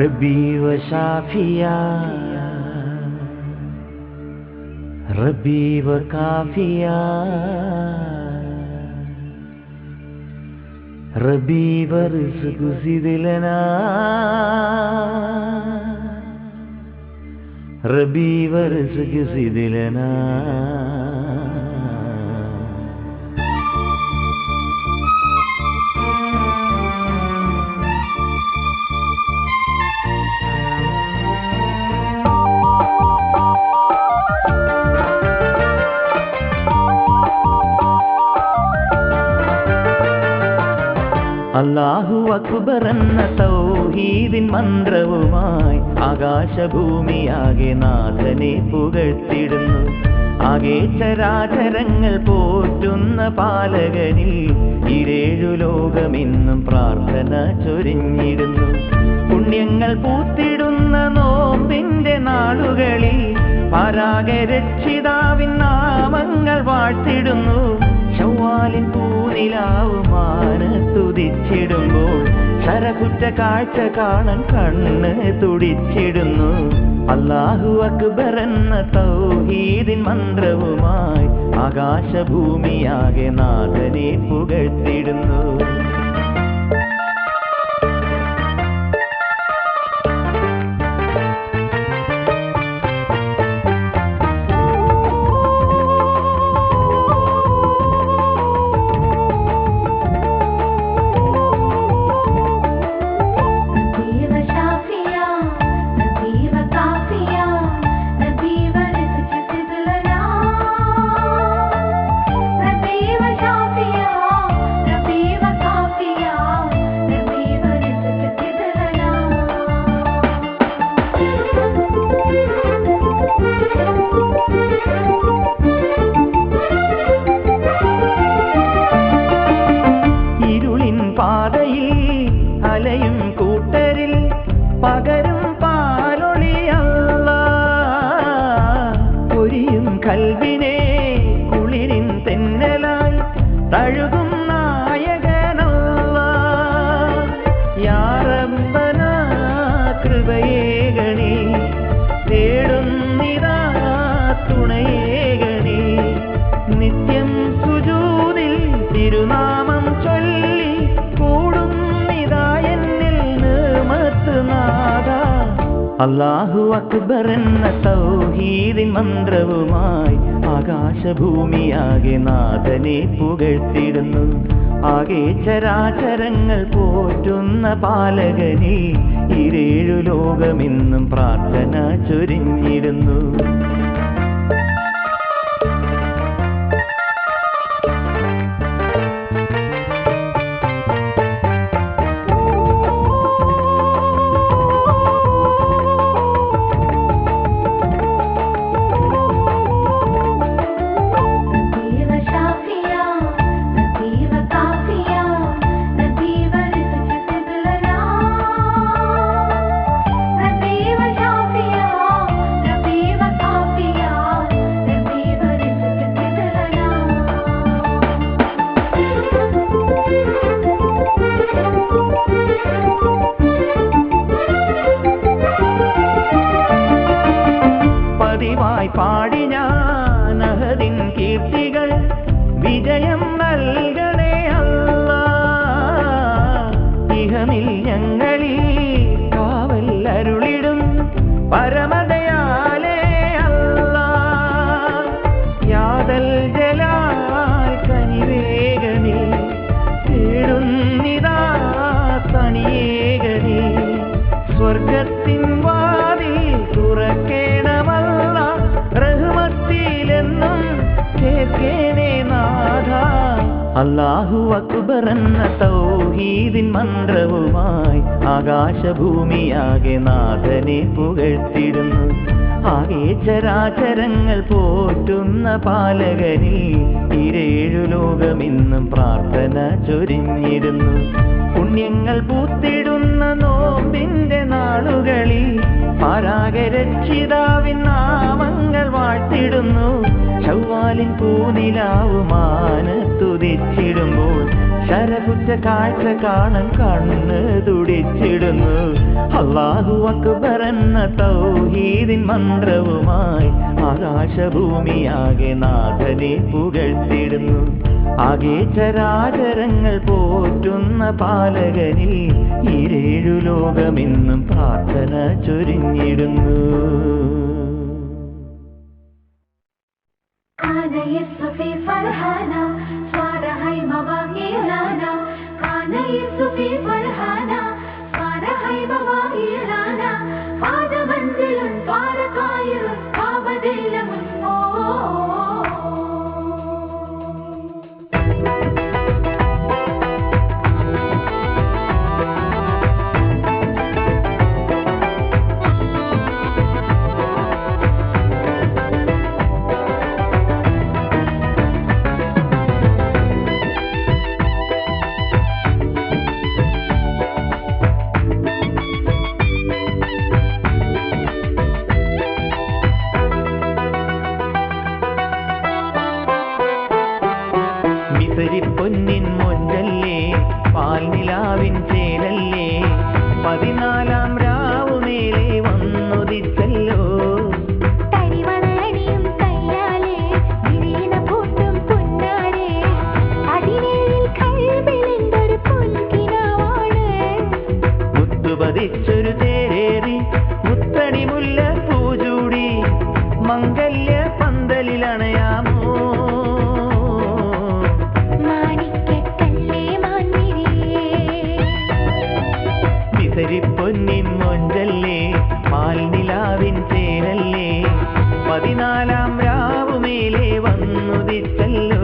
ربي وشافيا ربي وكافيا ربي ورزق زد لنا ربي ورزق زد لنا അല്ലാഹു അക്ബർ എന്ന തൗഹീദിൻ മന്ത്രവുമായി ആകാശഭൂമിയാകെ നാഥനെ പുകഴ്ത്തിടുന്നു. ആകെ ചരാചരങ്ങൾ പോറ്റുന്ന പാലകനിൽ ഇരേഴു ലോകമെന്നും പ്രാർത്ഥന ചൊരിഞ്ഞിടുന്നു. പുണ്യങ്ങൾ പൂത്തിടുന്ന നോമ്പിന്റെ നാളുകളിൽ പരാഗരക്ഷിതാവിൻ നാമങ്ങൾ വാഴ്ത്തിടുന്നു. ശവ്വാലിൻ പൂനിലാവുമാണ് തുതിച്ചിടുമ്പോൾ ശരകുറ്റ കാഴ്ച കാണാൻ കണ്ണ് തുടിച്ചിടുന്നു. അല്ലാഹു അക്ബർ എന്ന തൗഹീദിൻ മന്ത്രവുമായി ആകാശഭൂമിയാകെ നാഥനെ പുകഴ്ത്തിടുന്നു. അലയും കൂട്ടരിൽ പകരും പാലൊളിയല്ല, പൊരിയും കൽവിനെ കുളിരിൻ തെന്നലായി തഴുകും നായകനല്ല. യാ റബ്ബനാ കൃപയേകണേ, തേടുന്നിതാ തുണയേകണേ. നിത്യം സുജൂദിൽ തിരുനാമം ചൊല്ലി കൂടും അല്ലാഹു അക്ബർ എന്ന തൗഹീദിൻ മന്ത്രവുമായി ആകാശഭൂമിയാകെ നാഥനെ പുകഴ്ത്തിടുന്നു. ആകെ ചരാചരങ്ങൾ പോറ്റുന്ന പാലകനെ ഇരേഴു ലോകമെന്നും പ്രാർത്ഥന ചൊരിഞ്ഞിടുന്നു. പതിവായി പാടി ഞാൻ അഹദിൻ കീർത്തികൾ, വിജയം നൽകണേ അല്ലാഹ്. ഇഹമിൽ ഞങ്ങളിൽ കാവൽ അരുളിടും പരമദയാലേ അല്ലാഹ്. യാദൽ ജലാൽ കനിവേകനേ, തേടുന്നിതാ തണിയേകനേ. സ്വർഗത്തിൻ വാതിൽ തുറക്കേണമല്ല, റഹ്മത്തിലെന്നും ചേർക്കേണേ നാഥ. അല്ലാഹു അക്ബർ എന്ന തൗഹീദിൻ മന്ത്രവുമായി ആകാശഭൂമിയാകെ നാഥനെ പുകഴ്ത്തിടുന്നു. ആകെ ചരാചരങ്ങൾ പോറ്റുന്ന പാലകനിൽ ഇരേഴു ലോകമെന്നും പ്രാർത്ഥന ചൊരിഞ്ഞിടുന്നു. പുണ്യങ്ങൾ പൂത്തിടുന്ന നോമ്പിന്റെ നാളുകളിൽ പരാഗരക്ഷിതാവിൻ നാമങ്ങൾ വാഴ്ത്തിടുന്നു. ശവ്വാലിൻ പൂനിലാവുമാണ് തുതിച്ചിടുമ്പോൾ ശരകുറ്റ കാഴ്ച കാണാൻ കണ്ണ് തുടിച്ചിടുന്നു. അല്ലാഹു അക്ബർ എന്ന തൗഹീദിൻ മന്ത്രവുമായി ആകാശഭൂമിയാകെ നാഥനെ പുകഴ്ത്തിടുന്നു. ആകെ ചരാചരങ്ങൾ പോറ്റുന്ന പാലകനിൽ ഈരേഴു ലോകമെന്നും പ്രാർത്ഥന ചൊരിഞ്ഞിടുന്നു. പൊന്നിൻ മൊഞ്ചല്ലേ പാൽനിലാവിൻ ചേലല്ലേ 14 രാവുമേലെ വന്നുദിച്ചല്ലോ. മുത്തുപതിച്ചൊരു തേരേറി മുത്തണി മുല്ല പൂചൂടി മംഗല്യ പന്തലിലണയാമോ. പൊന്നിൻ മൊഞ്ചല്ലേ പാൽനിലാവിൻ ചേരല്ലേ 14 രാവുമേലെ വന്നുദിച്ചല്ലോ.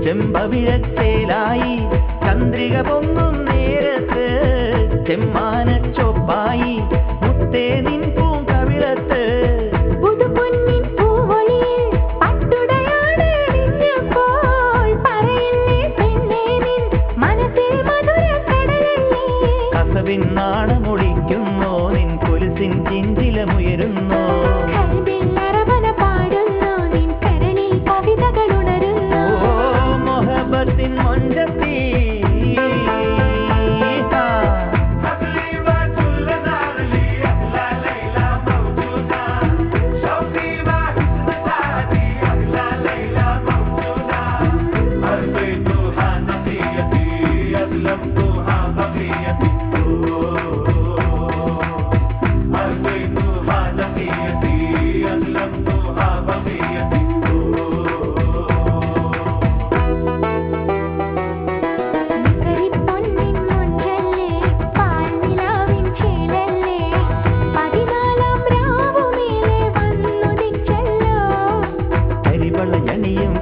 ചെമ്പവിഴച്ചേലായി ചന്ദ്രിക പൊങ്ങും നേരത്ത് ചെമ്മാന ചൊപ്പായി മുത്തേ നിൻ പൂങ്കവിളത്ത്. കസവിൻ നാണമൊളിക്കുന്നോ നിൻ കൊലുസിൻ ചിഞ്ചിലമുയരുന്നോ.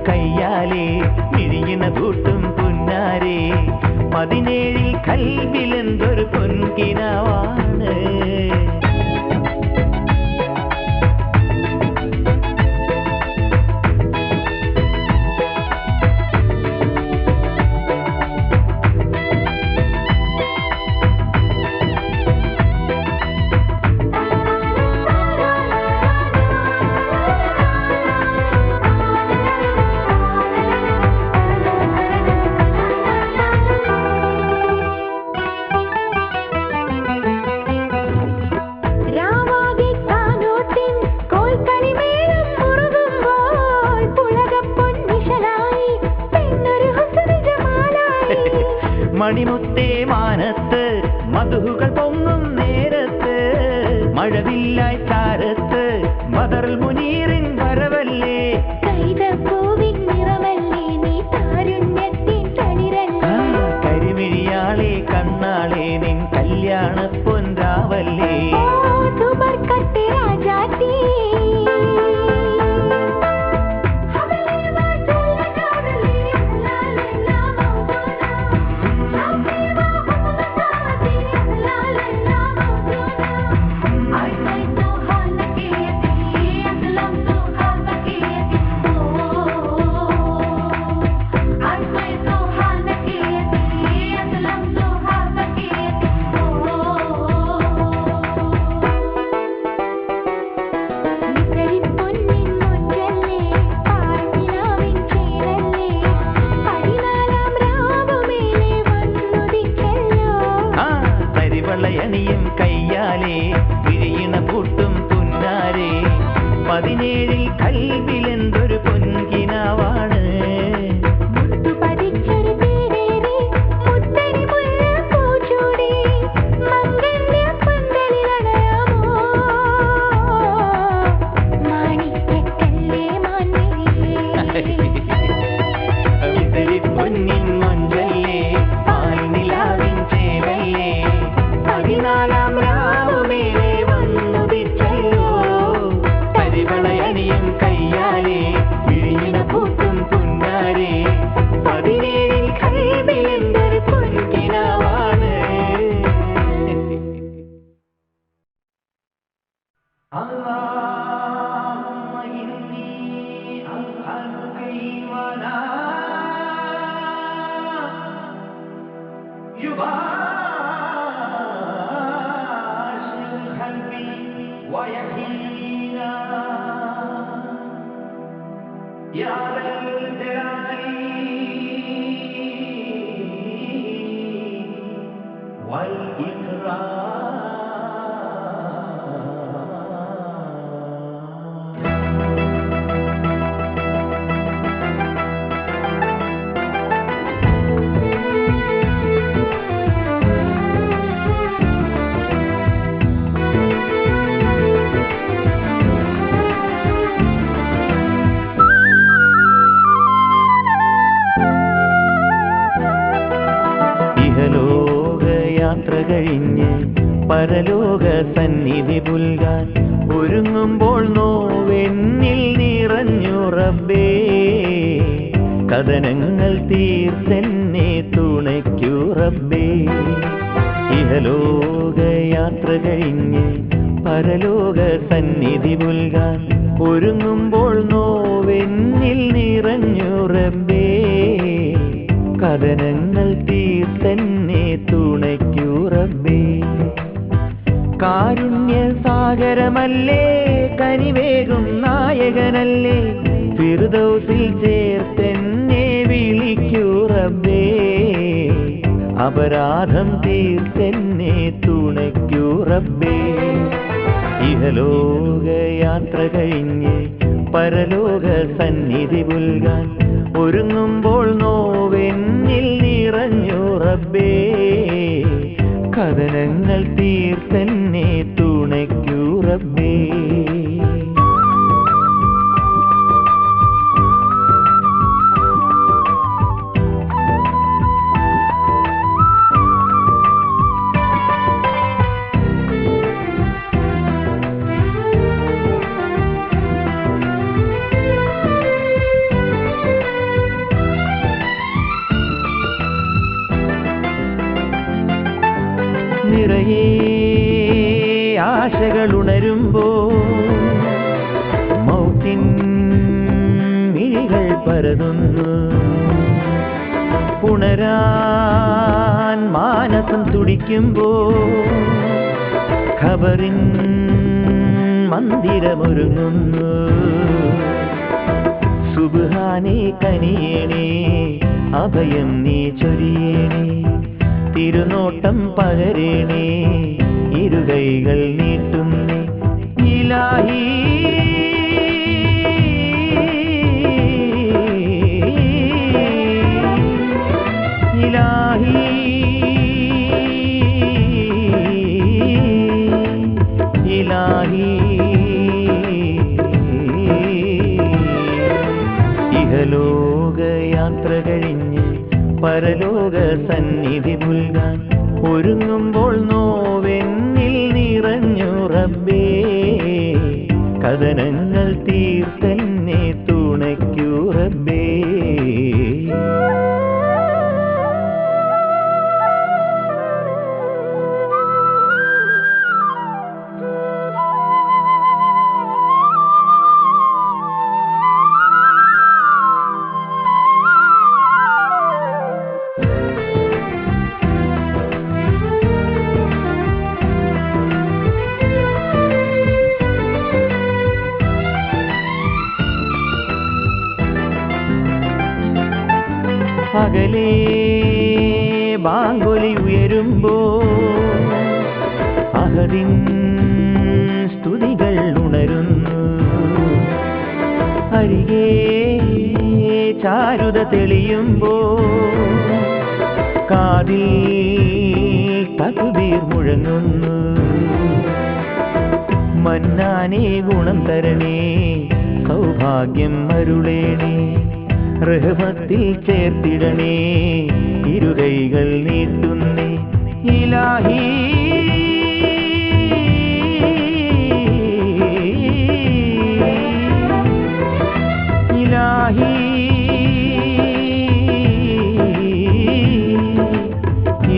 കയ്യാലേ മിഴിയണ കൂട്ടും പുന്നാരേ 17 കൽവിലെന്തൊരു പൊൻകിനാവാണ്. മണിമുത്തേ മാനത്ത് മധുകൾ പൊങ്ങും നേരത്ത് മഴവില്ലായി ചാരത്ത് ബദറുൽ മുനീറിൻ വരവല്ലേ. കരിമിഴിയാളെ കണ്ണാളെ നിൻ കല്യാണ പൊൻരാവ വരവല്ലേ ണിയും കയ്യാലേ വിഴിയണ പൂട്ടും പുന്നാരേ 17 കൽവിലെന്തൊരു പൊൻകിനാവാണ് പൊന്നിൻ മൊഞ്ചല്ലേ പാൽനിലാവിൻ ചേവല്ലേ 14 രാവുമേലെ വന്നുദിച്ചല്ലോ കരിവളയണിയും കയ്യാലേ വിഴിയണ പൂട്ടും പുന്നാരേ 17 കൽവിലെന്തൊരു പൊൻകിനാവാണ് اللهم إني أسألك إيمانا يباشر قلبي ويقينا يا ذا الجلال والإكرام യാത്ര കഴിഞ്ഞ് പരലോക സന്നിധി പുൽകാൻ ഒരുങ്ങുമ്പോൾ നോവെന്നിൽ നിറഞ്ഞു റബ്ബേ കഥനങ്ങൾ തീർത്തെന്നെ തുണയ്ക്കൂ റബ്ബേ ഇഹലോക യാത്ര കഴിഞ്ഞ് പരലോക സന്നിധി പുൽകാൻ ഒരുങ്ങുമ്പോൾ നോവെന്നിൽ നിറഞ്ഞു റബ്ബേ കഥനങ്ങൾ തീർത്തെന്നെ തുണയ്ക്കൂ റബ്ബേ കാരുണ്യ സാഗരമല്ലേ കനിവേകും നായകനല്ലേ ഫിർദൗസിൽ ചേർത്തെന്നെ വിളിക്കൂ റബ്ബേ അപരാധം തീർത്തെന്നെ തുണയ്ക്കൂ റബ്ബേ ഇഹലോക യാത്ര കഴിഞ്ഞ് പരലോക സന്നിധി പുൽകാൻ ഒരുങ്ങുമ്പോൾ നോവെന്നിൽ നിറഞ്ഞു റബ്ബേ കഥനങ്ങൾ തീർത്തെന്നെ തുണയ്ക്കൂ റബ്ബേ നിറയെ ആശകളുണരുമ്പോൾ മൗത്തിൻ മിഴികൾ പരതുന്നു പുണരാൻ മാനസം തുടിക്കുമ്പോൾ ഖബറിൻ മന്ദിരമൊരുങ്ങുന്നു സുബ്ഹാനേ കനിയേണേ അഭയം നീ ചൊരിയേണേ തിരുനോട്ടം പകരേണേ ഇരുകൈകൾ നീട്ടുന്നേ ഇലാഹി ഇലാഹി ഇലാഹി ഇഹലോക യാത്ര കഴിഞ്ഞ് പരലോക സന്നിധി പുൽകാൻ ഒരുങ്ങുമ്പോൾ നോവെന്നിൽ തീർത്തെന്നെ തുണയ്ക്കൂ റബ്ബേ. പകലേ ബാങ്കൊലി ഉയരുമ്പോ അഹദിൻ സ്തുതികൾ ഉണരുന്നു. അരികെ ചാരുത തെളിയുമ്പോ കാതിൽ തക്ബീർ മുഴങ്ങുന്നു. മന്നാനേ ഗുണം തരണേ, സൗഭാഗ്യം അരുളേണേ, റഹ്മത്തിൽ ചേർത്തിടണേ, ഇരുകൈകൾ നീട്ടുന്നേ ഇലാഹി. ഇലാഹി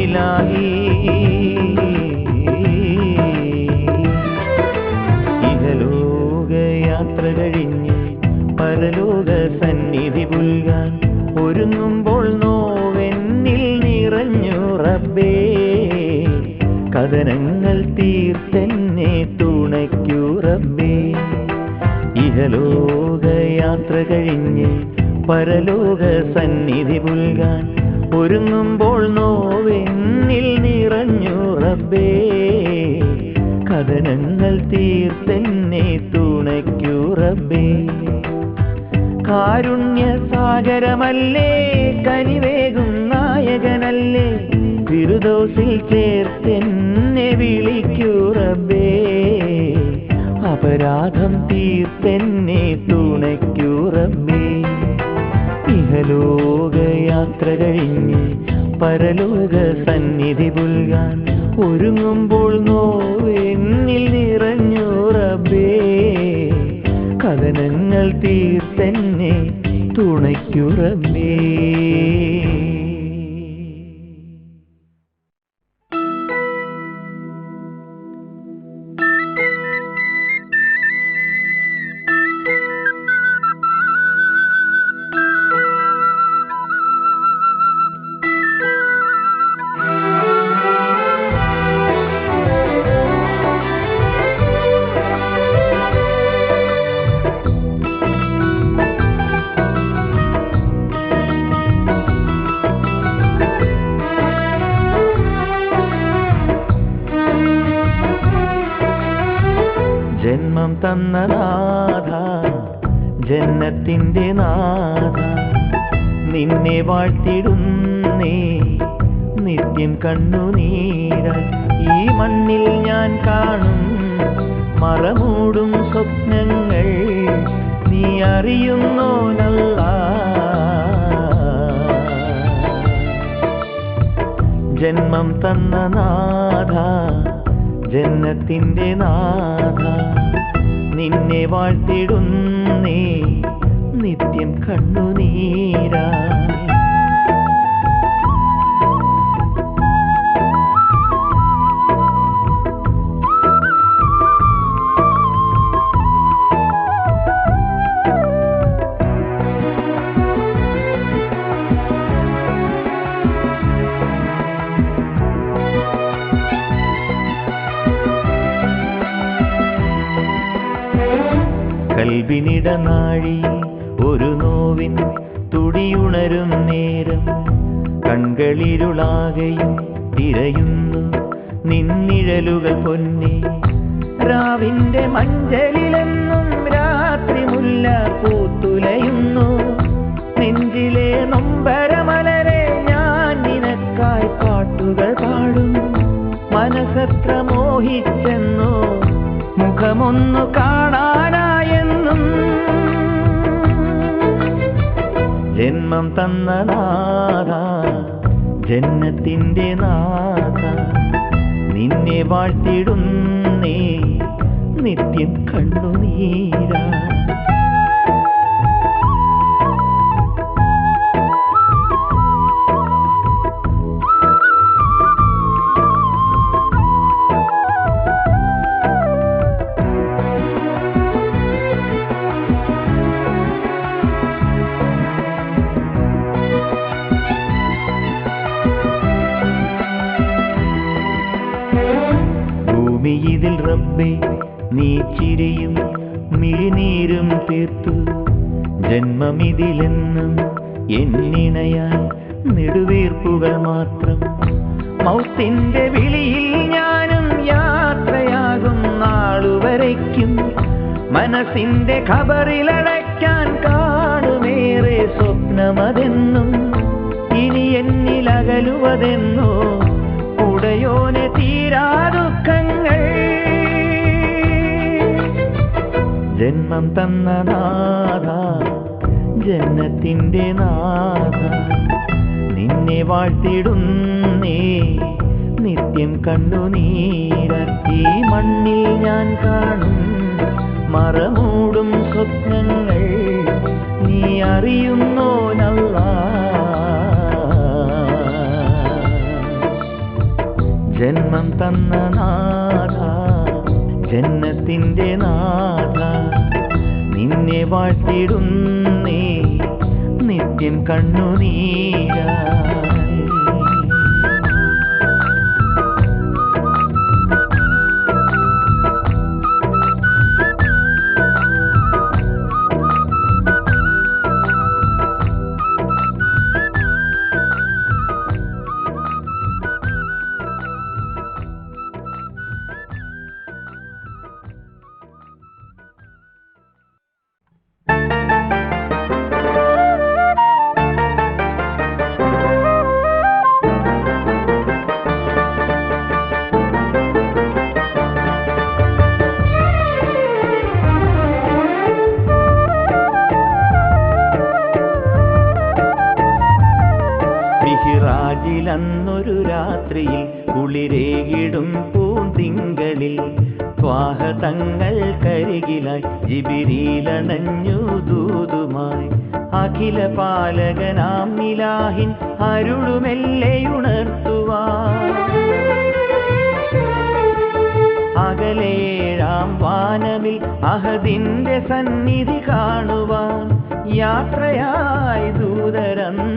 ഇലാഹി ഇഹലോകയാത്ര കഴിഞ്ഞ് പരലോക സന്നിധി പുൽകാൻ ഒരുങ്ങുമ്പോൾ നോവെന്നിൽ നിറഞ്ഞു റബ്ബേ. കഥനങ്ങൾ തീർത്തെന്നെ തുണയ്ക്കൂ റബ്ബേ. ഇഹലോകയാത്ര കഴിഞ്ഞ് പരലോക സന്നിധി പുൽകാൻ ഒരുങ്ങുമ്പോൾ നോവെന്നിൽ നിറഞ്ഞു റബ്ബേ. കഥനങ്ങൾ തീർത്തെന്നെ തുണയ്ക്കൂ റബ്ബേ. കാരുണ്യ സാഗരമല്ലേ, കനിവേകും നായകനല്ലേ, ഫിർദൗസിൽ ചേർത്തെന്നെ വിളിക്കൂ റബ്ബേ. അപരാധം തീർത്തെന്നെ തുണയ്ക്കൂ റബ്ബേ. ഇഹലോകയാത്ര കഴിഞ്ഞ് പരലോക സന്നിധി പുൽകാൻ ഒരുങ്ങുമ്പോൾ നോവെന്നിൽ നിറഞ്ഞു റബ്ബേ. കഥനങ്ങൾ തീർത്തെന്നെ തുണയ്ക്കൂ റബ്ബേ. ജന്മം തന്ന നാഥ, ജന്നത്തിൻ്റെ നാഥ, നിന്നെ വാഴ്ത്തിടുന്നേ നിത്യം കണ്ണുനീരാൽ. ഈ മണ്ണിൽ ഞാൻ കാണും മറമൂടും സ്വപ്നങ്ങൾ നീ അറിയുന്നോനല്ലാ. ജന്മം തന്ന നാഥ, ജന്നത്തിൻ്റെ നാഥ, നിന്നെ വാഴ്ത്തിടുന്നേ നിത്യം കണ്ണുനീരാൽ. കൽബിനിടനാഴിയിൽ ഒരു നോവിൻ തുടിയുണരും നേരം കൺകളിരുളാകയും തിരയുന്നു നിന്നിഴലുകൾ പൊന്നേ. രാവിന്റെ മഞ്ചലിലെന്നും രാത്രി മുല്ല പൂത്തുലയുന്നു. നെഞ്ചിലെ നൊമ്പരമലരെ ഞാൻ നിനക്കായി പാട്ടുകൾ പാടും. മനസ്സത്ര മോഹിച്ചെന്നോ മുഖമൊന്നു കാണാനായെന്നും. ജന്മം തന്ന നാഥ, ജന്നത്തിൻ്റെ നാഥ, നിന്നെ വാഴ്ത്തിടുന്നേ നിത്യം കണ്ണുനീരാൽ. റബ്ബേ നീ ചിരിയും മിഴിനീരും തീർത്തു. ജന്മമിതിലെന്നും എന്നിണയാൽ നെടുവീർപ്പുകൾ മാത്രം. മൗത്തിന്റെ വിളിയിൽ ഞാനും യാത്രയാകും നാളുവരയ്ക്കും. മനസ്സിന്റെ ഖബറിലടയ്ക്കാൻ കാണുമേറെ സ്വപ്നമതെന്നും. ഇനി എന്നിലകലുവതെന്നോ ഉടയോനെ തീരാ ദുഃഖങ്ങൾ. ജന്മം തന്ന നാഥ ജന്നത്തിന്റെ നാഥ നിന്നെ വാഴ്ത്തിടുന്നേ നിത്യം കണ്ണുനീരത്തി. മണ്ണിൽ ഞാൻ കാണും മറമൂടും സ്വപ്നങ്ങൾ നീ അറിയുന്നോനല്ലാ. ജന്മം തന്ന നാഥ ജന്നത്തിന്റെ നാഥ നിന്നെ വാഴ്ത്തിടുന്നേ നിത്യം കണ്ണുനീരായി. അന്നൊരു രാത്രിയിൽ കുളിരേകിടും പൂന്തിങ്കളിൽ ത്വാഹ തങ്ങൾ കരികിലായി ജിബിരീലണഞ്ഞു ദൂതുമായി. അഖില പാലകനാം നിലാഹിൻ അരുളുമെല്ലെയുണർത്തുവാൻ. അകലേഴാം വാനമിൽ അഹദിന്റെ സന്നിധി കാണുവാൻ യാത്രയായി ദൂതരന്ന്.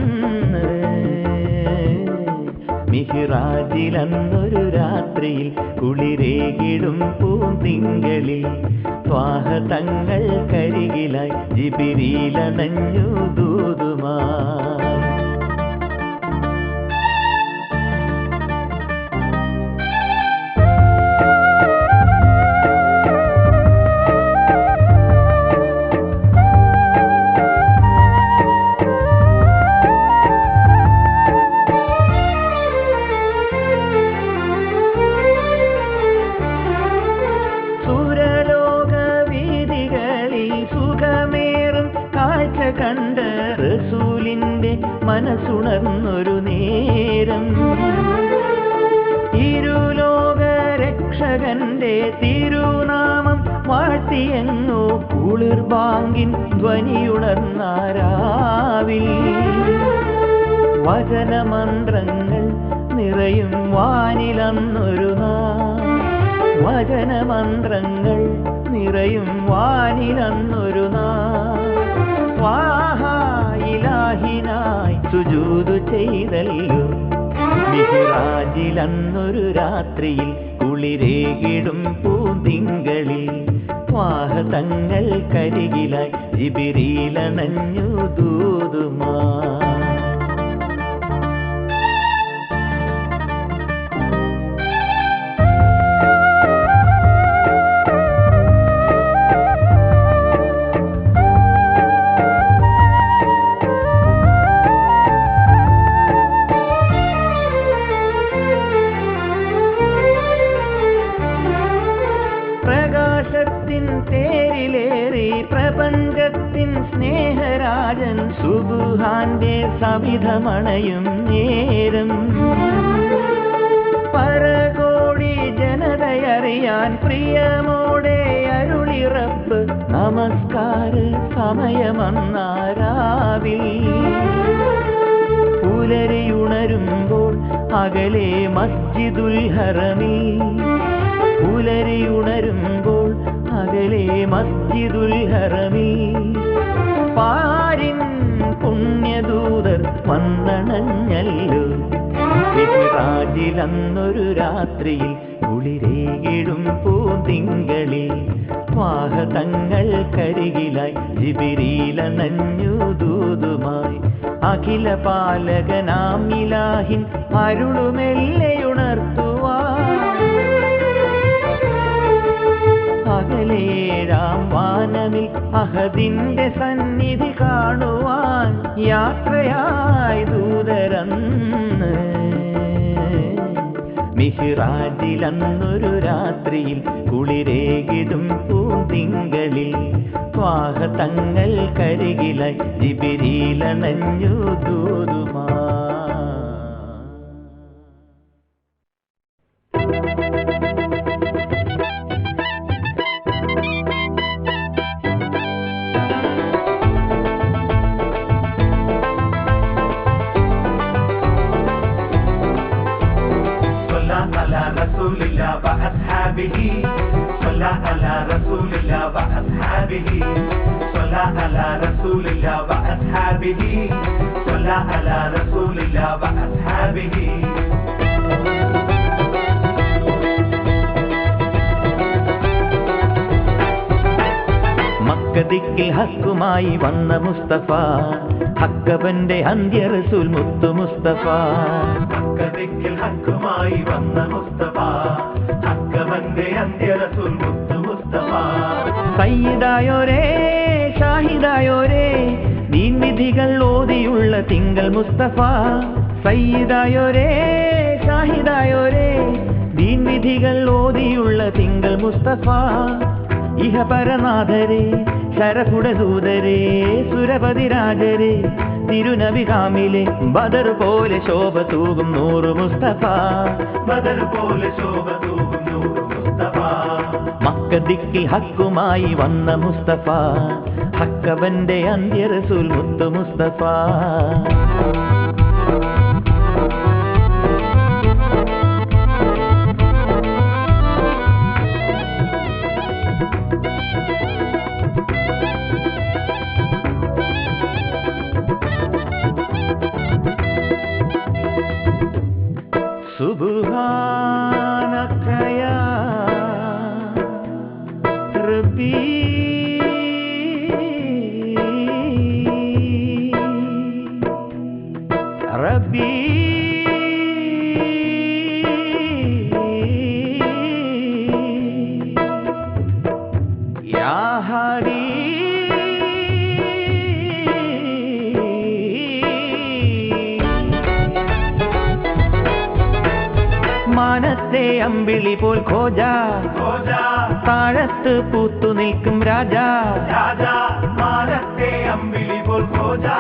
മിഹ്റാജിലന്നൊരു രാത്രിയിൽ കുളിരേകിടും പൂന്തിങ്കളിൽ ത്വാഹ തങ്ങൾ കരികിലായി ജിബിരീലണഞ്ഞു ദൂതുമായി. കണ്ട് റസൂലിന്റെ മനസ്സുണർന്നൊരു നേരം ഇരുലോക രക്ഷകന്റെ തിരുനാമം വാഴ്ത്തിയെങ്ങോ കുളിർബാങ്കിൻ ധ്വനിയുണർന്നാരാവിൽ. വചനമന്ത്രങ്ങൾ നിറയും വാനിലന്നൊരു നാൾ. വചനമന്ത്രങ്ങൾ നിറയും വാനിലന്നൊരു നാൾ. ഇലാഹിനായി സുജൂദ് ചെയ്തല്ലോ. മിഹ്റാജിലന്നൊരു രാത്രിയിൽ കുളിരേകിടും പൂന്തിങ്കളിൽ ത്വാഹ തങ്ങൾ കരികിലായി ജിബിരീലണഞ്ഞു ദൂതുമായി. തേരിലേറി പ്രപഞ്ചത്തിൻ സ്നേഹരാജൻ സുബ്ഹാന്റെ സവിധമണയും നേരം. പരകോടി ജനതയറിയാൻ പ്രിയമോടെ അരുളി റബ്ബ് നമസ്കാര സമയമന്നാരാവിൽ. പുലരിയുണരുമ്പോൾ അകലെ മസ്ജിദുൽ ഹറമിൽ. പുലരിയുണരുമ്പോൾ അകലെ മസ്ജിദുൽ ഹറമിൽ. പാരിൻ പുണ്യദൂതർ വന്നണഞ്ഞല്ലോ. മിഹ്റാജിലന്നൊരു രാത്രിയിൽ കുളിരേകിടും പൂന്തിങ്കളിൽ വാഹതങ്ങൾ കരികിലായി ജിബ്രീലണഞ്ഞു ദൂതുമായി. അഖില പാലകനാം ഇലാഹിൻ അരുളുമെല്ലെയുണർത്തുവാൻ അകലേഴാം വാനമിൽ അഹദിന്റെ സന്നിധി കാണുവാൻ യാത്രയായി ദൂതരന്ന്. മിഹ്റാജിലന്നൊരു രാത്രിയിൽ കുളിരേകിടും പൂന്തിങ്കളിൽ വാഹതങ്ങൾ കരികിലായി ജിബ്രീലണഞ്ഞു ദൂതുമായി. صلى على رسول الله وأصحابه صلى على رسول الله وأصحابه صلى على رسول الله وأصحابه. മക്കദിക്കിൽ ഹക്കുമായി വന്ന മുസ്തഫ ഹക്കവന്റെ അന്ത്യ റസൂൽ മുത്തു മുസ്തഫ. മക്കദിക്കിൽ ഹക്കുമായി വന്ന മുസ്തഫ ഹക്കവന്റെ അന്ത്യ റസൂൽ മുത്തു മുസ്തഫ. സയ്യിദായോരേ ഷാഹിദായോരേ ദീൻ വിധികൾ ഓതിയുള്ള തിങ്കൾ മുസ്തഫ. സയ്യിദായോരേ ഷാഹിദായോരേ ദീൻ വിധികൾ ഓതിയുള്ള തിങ്കൾ മുസ്തഫ. ഇഹപരനാഥരേ ശരഫുട ദൂതരേ സുരപതി രാജരേ തിരുനബി കാമിലെ ബദർ പോലെ ശോഭ തൂകും നൂറ് മുസ്തഫ. ബദർ പോലെ ശോഭ തൂകും നൂറ് മുസ്തഫ. മക്കദിക്കിൽ ഹക്കുമായി വന്ന മുസ്തഫ ഹക്കവന്റെ അന്ത്യ റസൂൽ മുത്തു മുസ്തഫ. സുബ്ഹാനക യാ റബ്ബി റബ്ബി യാ ഹരി മാനത്തെ അമ്പിളി പോൽ ഖോജാ താഴത്ത് പൂത്തു നിൽക്കും രാജാ. മാനത്തെ അമ്പിളി പോൽ ഖോജാ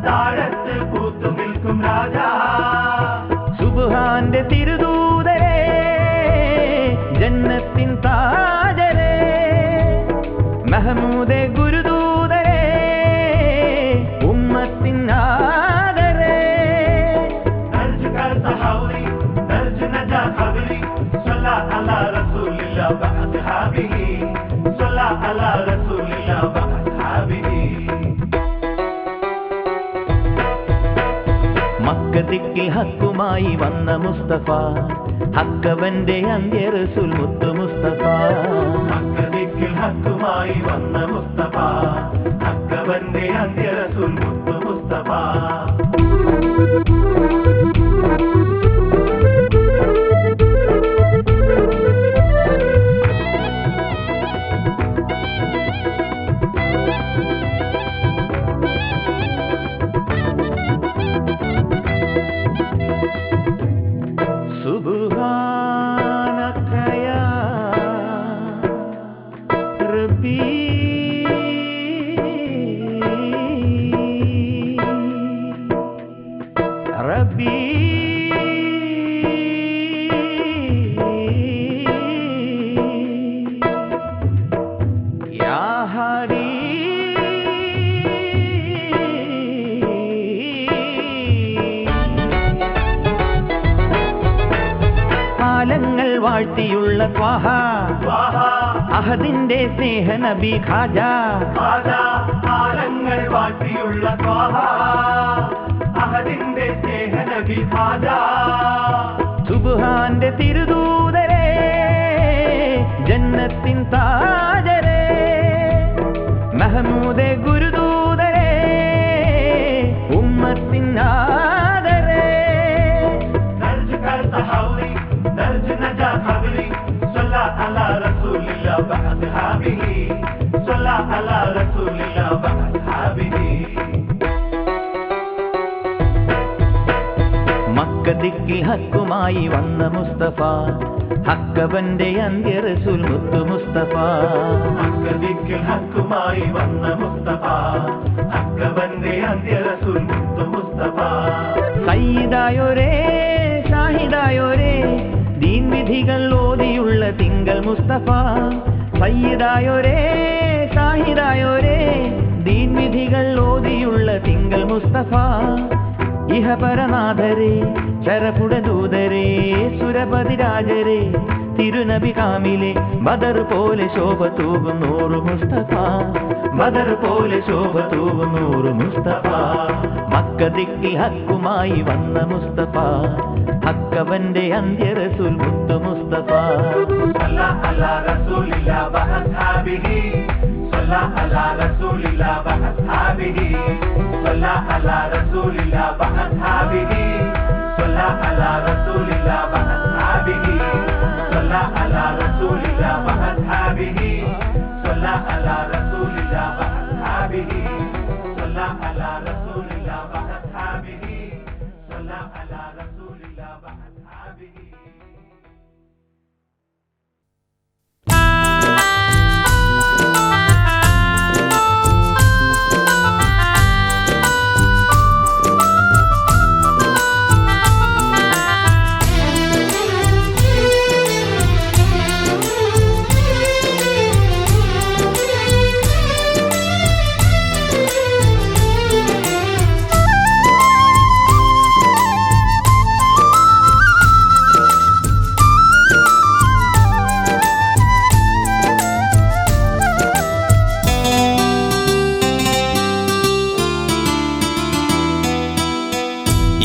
താഴത്ത് പൂത്തു നിൽക്കും രാജാ. സുബ്ഹാന്റെ തിരുദൂതരേ ജന്നത്തിൻ താജരേ മഹമൂദേ ഗുരുദൂതരേ ഉമ്മത്തിൻ ആദരേ. ദർജ് കർ തഹൗരി ദർജ് നജാ ഖബരി സ്വല്ലാ അലാ റസൂലില്ലാ വഅസ്ഹാബിഹി സ്വല്ലാ അലാ റസൂലില്ലാ വഅസ്ഹാബിഹി. മക്കദിക്കിൽ ഹക്കുമായി വന്ന മുസ്തഫ ഹക്കവന്റെ അന്ത്യ റസൂൽ മുത്തു മുസ്തഫ. മക്കദിക്കിൽ ഹക്കുമായി വന്ന മുസ്തഫ ഹക്കവന്റെ അന്ത്യ റസൂൽ മുത്തു മുസ്തഫ. സുബ്ഹാനക യാ റബ്ബി റബ്ബി യാ ഹരി കാലങ്ങൾ വാഴ്ത്തിയുള്ള ത്വാഹ അഹദിന്റെ സ്നേഹ നബി ഖാജ. കാലങ്ങൾ ഞങ്ങൾ വാഴ്ത്തിയുള്ള ത്വാഹ അഹദിന്റെ സ്നേഹനബി ഖാജ സുബ്ഹാന്റെ തിരുദൂതരേ ജന്നത്തിൻ താജരേ മഹമൂദേ ഗുരുദൂതരേ ഉമ്മത്തിൻ ആദരേ ദർജ് കർ തഹൗരി ദർജ് നജാ ഖബരി സല്ല അലാ റസൂലില്ലാ വഅസ്ഹാബിഹി സല്ല അലാ റസൂലില്ലാ വഅസ്ഹാബിഹി മക്കദിക്കിൽ ഹക്കുമായി വന്ന മുസ്തഫ ഹക്കവന്റെ അന്ത്യ റസൂൽ മുത്തു മുസ്തഫ മക്കദിക്കിൽ ഹക്കുമായി വന്ന മുസ്തഫ ഹക്കവന്റെ അന്ത്യ റസൂൽ മുത്തു മുസ്തഫ സയ്യിദായോരേ ഷാഹിദായോരേ ദീൻ വിധികൾ ഓതിയുള്ള തിങ്കൾ മുസ്തഫ സയ്യിദായോരേ ഷാഹിദായോരേ ദീൻ വിധികൾ ഓതിയുള്ള തിങ്കൾ മുസ്തഫ ഇഹപരനാഥരേ ശരഫുട ദൂതരേ സുരപതി രാജരേ തിരുനബി കാമിലെ ബദർ പോലെ ശോഭ തൂകും നൂറ് മുസ്തഫ ബദർ പോലെ ശോഭ തൂകും നൂറ് മുസ്തഫ മക്കദിക്കിൽ ഹക്കുമായി വന്ന മുസ്തഫ ഹക്കവന്റെ അന്ത്യ റസൂൽ മുത്തു മുസ്തഫ സല്ല അലാ റസൂലില്ലാ വഅസ്ഹാബിഹി സല്ല അലാ റസൂലില്ലാ വഅസ്ഹാബിഹി സല്ല അലാ റസൂലില്ലാ വഅസ്ഹാബിഹി സല്ല അലാ റസൂലില്ലാ വഅസ്ഹാബിഹി സല്ല അലാ റസൂലില്ലാ വഅസ്ഹാബിഹി സല്ല അലാ റസൂലില്ലാ വഅസ്ഹാബിഹി സല്ല അലാ റസൂലില്ലാ വഅസ്ഹാബിഹി സല്ല അലാ റസൂലില്ലാ വഅസ്ഹാബിഹി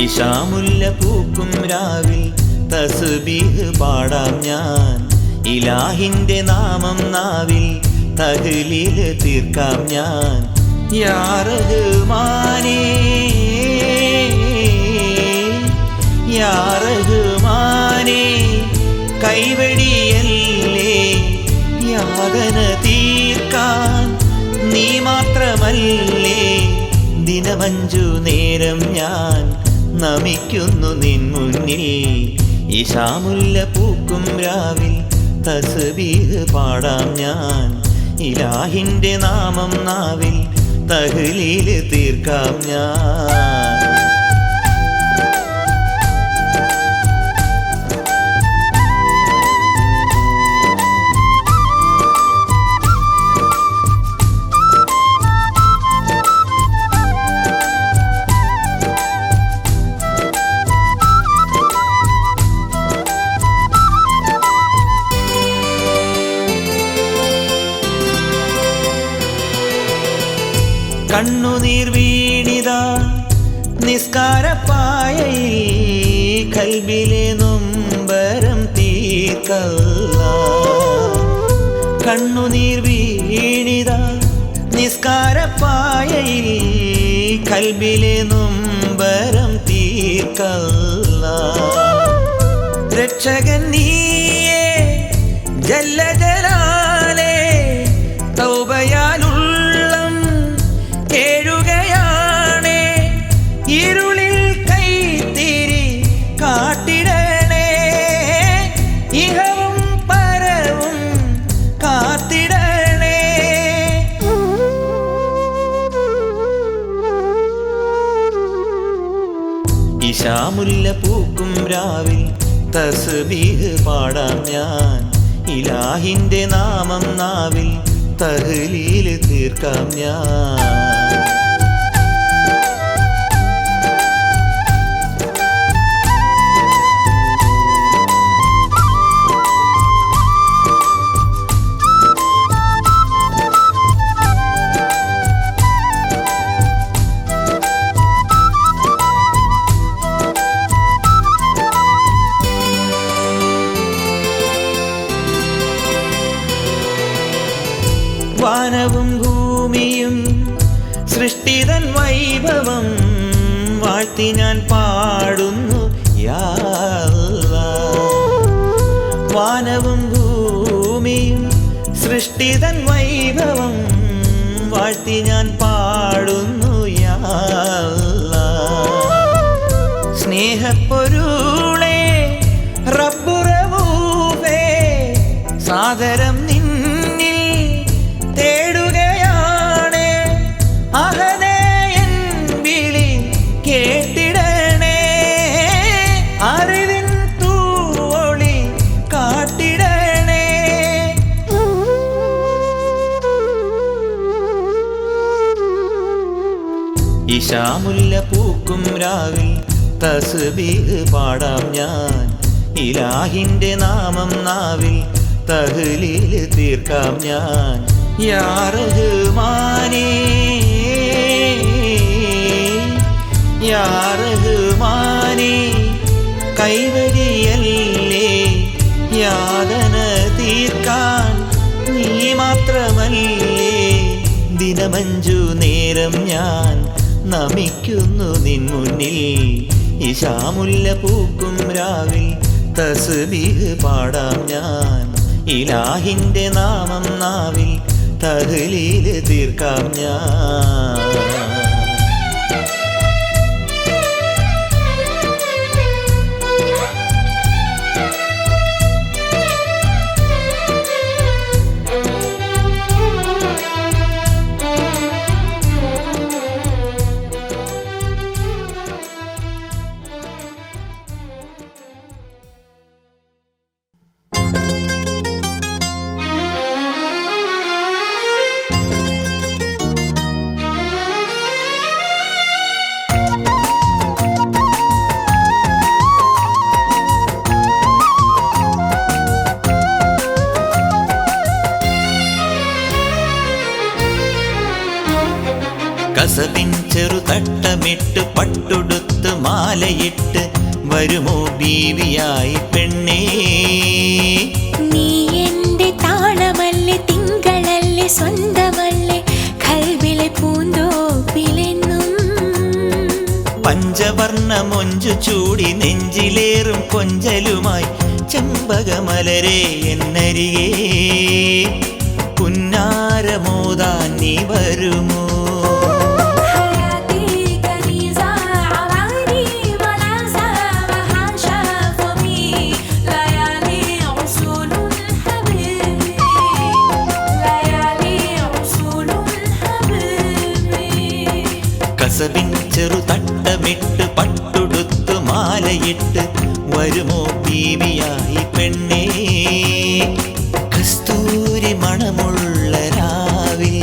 ഇശാമുല്ല പൂക്കും രാവിൽ തസ്ബീഹ് പാടാം ഞാൻ ഇലാഹിന്റെ നാമം നാവിൽ തഹ്ലീല് തീർക്കാം ഞാൻ യാ റഹ്മാനേ യാ റഹ്മാനേ കൈവടിയല്ലേ യാതന തീർക്കാൻ നീ മാത്രമല്ലേ ദിനമഞ്ചു നേരം ഞാൻ നമിക്കുന്നു നിൻ മുന്നിൽ ഇശാമുല്ല പൂക്കും രാവിൽ തസ്ബീഹ് പാടാം ഞാൻ ഇലാഹിന്റെ നാമം നാവിൽ തഹ്ലീല് തീർക്കാം ഞാൻ കണ്ണുനീർ വീണിതാ നിസ്കാരപ്പായയിൽ കൽബിലെ നൊമ്പരം തീർക്കല്ല കണ്ണുനീർ വീണിതാ നിസ്കാരപ്പായയിൽ കൽബിലെ നൊമ്പരം തീർക്കല്ല രക്ഷകൻ നീയേ ജല്ല ജലാലേ തൗബയാലുള്ളം കേഴുകയാണേ ഇരുളിൽ കൈത്തിരി കാട്ടിടണേ ഇഹവും പരവും കാത്തിടണേ ഇശാമുല്ല പൂക്കും രാവിൽ തസ്ബീഹ് പാടാം ഞാൻ ഇലാഹിന്റെ നാമം നാവിൽ തഹ്ലീല് തീർക്കാം ഞാൻ വാനവും ഭൂമിയും സൃഷ്ടിതൻ വൈഭവം വാഴ്ത്തി ഞാൻ പാടുന്നു യാ അല്ലാഹ്. വാനവും ഭൂമിയും സൃഷ്ടിതൻ വൈഭവം വാഴ്ത്തി ഞാൻ പാടുന്നു യാ അല്ലാഹ്. സ്നേഹപ്പൊരുളേ റബ്ബുറവൂഫേ സാദരം നിന്നിൽ തേടുകയാണ്. അഹദേ എൻ വിളി കേട്ടിടണേ, അറിവിൻ തൂവൊളി കാട്ടിടണേ. ഇശാമുല്ല പൂക്കും രാവിൽ തസ്ബീഹ് പാടാം ഞാൻ. ഇലാഹിന്റെ നാമം നാവിൽ തഹ്ലീല് തീർക്കാം ഞാൻ. യാ റഹ്മാനേ യാ റഹ്മാനേ കൈവരിയല്ലേ യാതന തീർക്കാൻ നീ മാത്രമല്ലേ. ദിനമഞ്ചു നേരം ഞാൻ നമിക്കുന്നു നിൻ മുന്നിൽ. ഇശാമുല്ല പൂക്കും രാവിൽ തസ്ബീഹ് പാടാം ഞാൻ. ഇലാഹിന്റെ നാമം നാവിൽ തഹ്ലീല് തീർക്കാം ഞാൻ. കസവിൻ ചെറുതട്ടമിട്ട് പട്ടുടുത്ത് മാലയിട്ട് വരുമോ ബീവിയായി പെണ്ണേ. നീ എന്റെ താളമല്ലേ, തിങ്കളല്ലേ, സ്വന്തമല്ലേ, കൽവിലെ പൂന്തോപ്പിലെന്നും. പഞ്ചവർണ്ണ മൊഞ്ചു ചൂടി നെഞ്ചിലേറും കൊഞ്ചലുമായി ചെമ്പകമലരെ എന്നരികെ പുന്നാരമോദാൻ നീ വരുമോ. കസവിൻ ചെറുതട്ടമിട്ട് പട്ടുടുത്ത് മാലയിട്ട് വരുമോ ബീവിയായി പെണ്ണേ. കസ്തൂരി മണമുള്ള രാവിൽ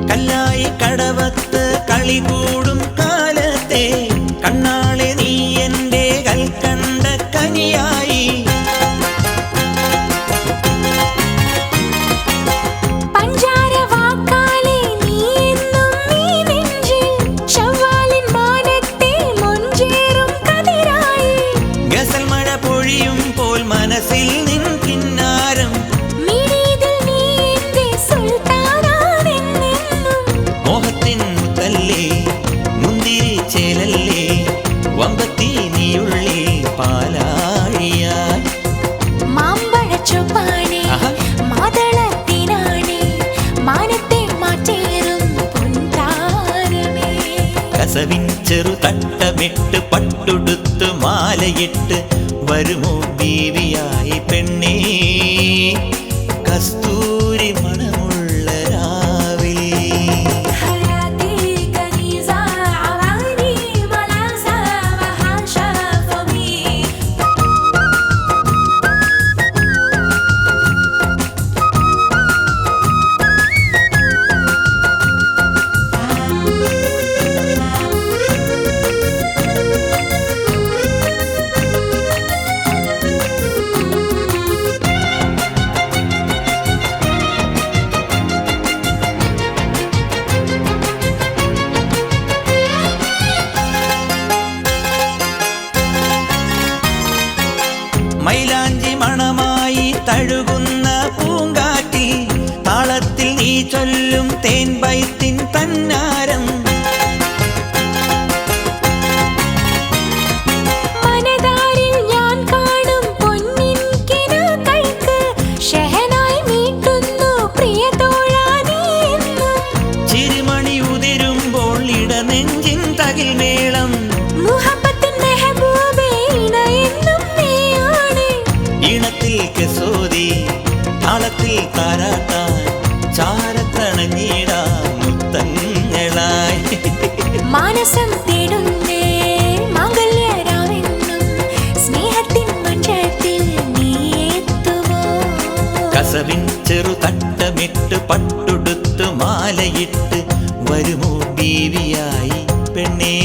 കല്ലായി കടവത്ത് കളി കൂടും കാലത്തെ കണ്ണാളെ നീ എൻ്റെ കൽക്കണ്ട കനിയായി. പഞ്ചാരവാക്കാലെ നീ എന്നും നീ നെഞ്ചിൽ ശവ്വാലിൻ മാനത്തെ മൊഞ്ചേറും കതിരായി. ഗസൽ മഴ പൊഴിയും പോൽ മനസ്സിൽ നിൻ കിന്നാരം. മിഴിയിൽ നീ എന്റെ സുൽത്താനാണെന്നെന്നും. മോഹത്തിൻ മുത്തല്ലേ മുന്തിരി ചേലല്ലേ വമ്പത്തി നീയുള്ളേ പാലാഴിയായി. മാമ്പഴച്ചൊപ്പാണേ മാതളത്തിനാണേ മാനത്തെ മാറ്റേറും പൊൻതാരമേ. കസവിൻ ചെറുതട്ടമിട്ട് പട്ടുടുത്ത് മാലയിട്ട് വരുമോ ബീവിയായി പെണ്ണേ. കസ്തൂരി മണമുള്ള രാവിൽ തേൻ ബൈത്തിൻ തന്നാരം. മനതാരിൽ ഞാൻ കാണും പൊന്നിൻ കിനാക്കൾക്ക് ഷഹനായി മീട്ടുന്നു പ്രിയ തോഴാ നീ എന്നും. ചിരുമണി ഉതിരുമ്പോൾ ഇടനെഞ്ചിൻ തകിൽ മേളം. മുഹബത്തിൻ മെഹബൂബേ ഇണയെന്നും നീയാണ്. ഇണത്തിൽ കെസോതി താളത്തിൽ താരാട്ടാൻ ചാരത്തണഞ്ഞിടാ മുത്തങ്ങളായി. മാനസം തേടുന്നേ മാംഗല്യരാവെന്നും സ്നേഹത്തിൻ മഞ്ചത്തിൽ നീ എത്തുമോ? കസവിൻ ചെറുതട്ടമിട്ട് പട്ടുടുത്ത് മാലയിട്ട് വരുമോ ബീവിയായി പെണ്ണേ?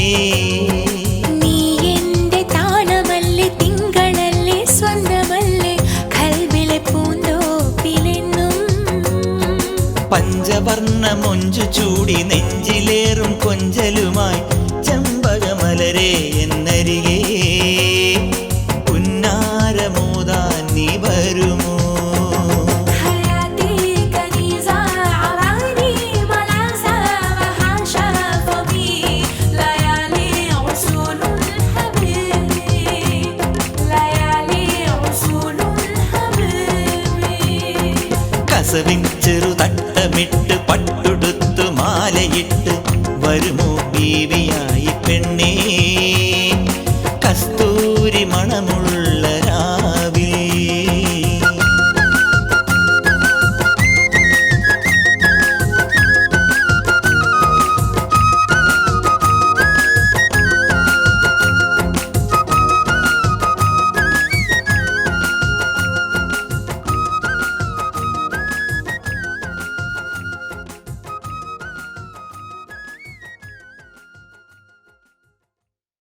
നീ എന്റെ താണമല്ലേ തിങ്കളല്ലേ സ്വന്തമല്ലേ കൽബിലെ പൂന്തോപ്പിലെന്നും. പഞ്ചവർണ്ണ മൊഞ്ചു ചൂടി നെഞ്ചിലേറും കൊഞ്ചലുമായി ചെമ്പകമലരെ എന്നരികെ പുന്നാരമോദാൻ നീ വരുമോ? حياتي كنيزة عراني ملاسة وحاشا فوقي ليالي عسول الحبيب ليالي عسول الحبيب. കസവിൻ ചെറുതട്ടമിട്ട് പട്ടുടുത്ത് മാലയിട്ട് വരുമോ